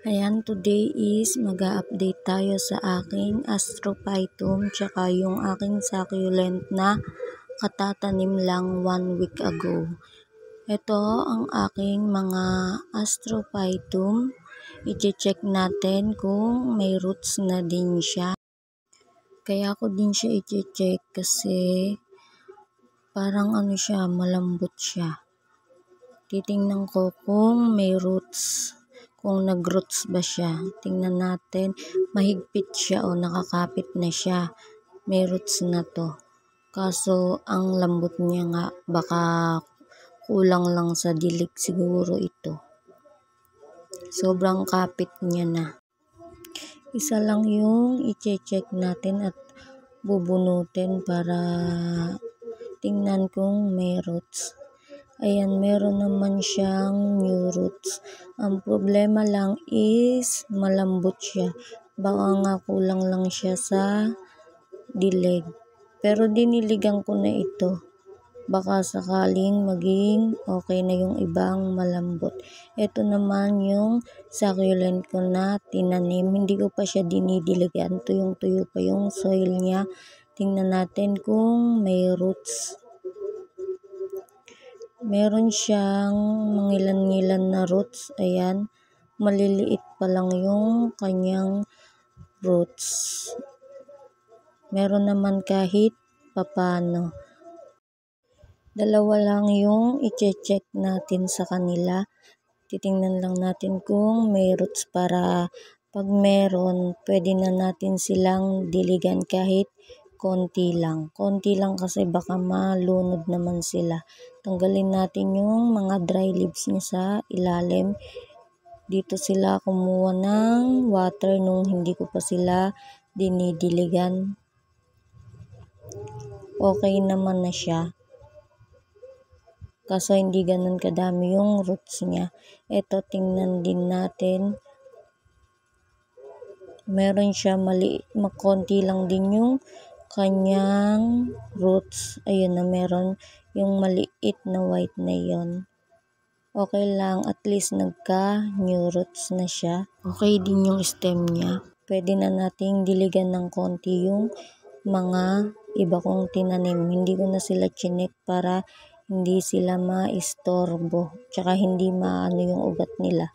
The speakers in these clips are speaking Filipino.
Ayan, today is mag-a-update tayo sa aking Astrophytum tsaka yung aking succulent na katatanim lang 1 week ago. Ito ang aking mga Astrophytum. I-check natin kung may roots na din siya. Kaya ko din siya i-check kasi parang malambot siya. Titingnan ko kung may roots. Kung nag-roots ba siya. Tingnan natin. Mahigpit siya o nakakapit na siya. May roots na to. Kaso ang lambot niya nga, baka kulang lang sa dilig siguro ito. Sobrang kapit niya na. Isa lang yung i-check natin at bubunutin para tingnan kung may roots. Ayan, meron naman siyang new roots. Ang problema lang is malambot siya. Baka nga kulang lang siya sa dilig. Pero diniligan ko na ito. Baka sakaling maging okay na yung ibang malambot. Ito naman yung succulent ko na tinanim. Hindi ko pa siya dinidiligan. Tuyong-tuyo pa yung soil niya. Tingnan natin kung may roots. Meron siyang mangilan-ngilan na roots. Ayan. Maliliit pa lang yung kanyang roots. Meron naman kahit papano. Dalawa lang yung i-check natin sa kanila. Titingnan lang natin kung may roots para pag meron, pwede na natin silang diligan kahit konti lang. Konti lang kasi baka malunod naman sila. Tanggalin natin yung mga dry leaves niya sa ilalim. Dito sila kumuha ng water nung hindi ko pa sila dinidiligan. Okay naman na siya. Kaso hindi ganun kadami yung roots niya. Ito, tingnan din natin. Meron siya konti lang din yung kanyang roots. Ayun na, meron yung maliit na white na yon. Okay lang, at least nagka-new roots na siya. Okay din yung stem niya. Pwede na nating diligan ng konti yung mga iba kong tinanim. Hindi ko na sila chinek para hindi sila maistorbo. Tsaka hindi maano yung ugat nila.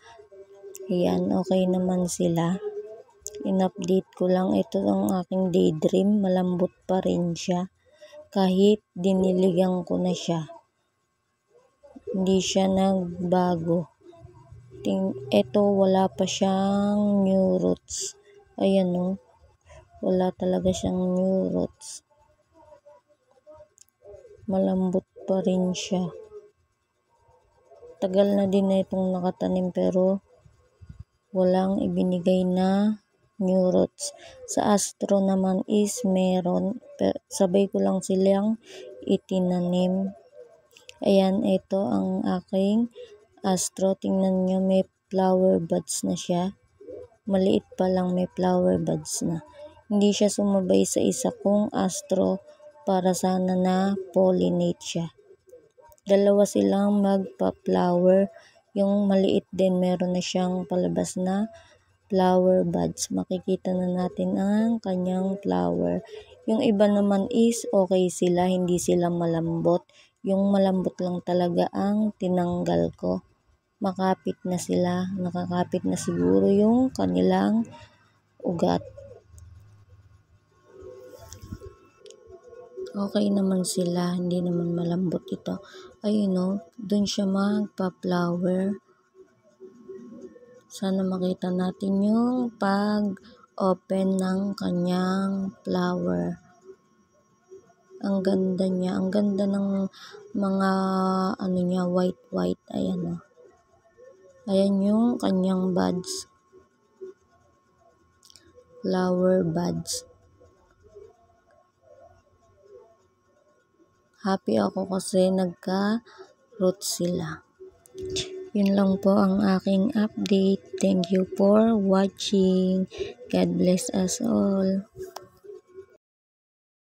Ayan, okay naman sila. In-update ko lang. Ito ang aking daydream. Malambot pa rin siya. Kahit diniligan ko na siya. Hindi siya nagbago. Ito wala pa siyang new roots. Ayan o. Wala talaga siyang new roots. Malambot pa rin siya. Tagal na din na itong nakatanim pero walang ibinigay na new roots. Sa Astro naman is meron. Sabay ko lang silang itinanim. Ayan, ito ang aking Astro. Tingnan nyo, may flower buds na siya. Maliit pa lang, may flower buds na. Hindi siya sumabay sa isa kong Astro para sana na pollinate siya. Dalawa silang magpa-flower. Yung maliit din, meron na siyang palabas na flower buds. Makikita na natin ang kanyang flower. Yung iba naman is okay sila, hindi sila malambot. Yung malambot lang talaga ang tinanggal ko. Makapit na sila. Nakakapit na siguro yung kanilang ugat. Okay naman sila, hindi naman malambot ito. Ayun o, dun siya magpa-flower. Sana makita natin yung pag-open ng kanyang flower. Ang ganda niya. Ang ganda ng mga niya, white. Ayan o. Ayan yung kanyang buds. Flower buds. Happy ako kasi nagka-roots sila. Yun lang po ang aking update. Thank you for watching. God bless us all.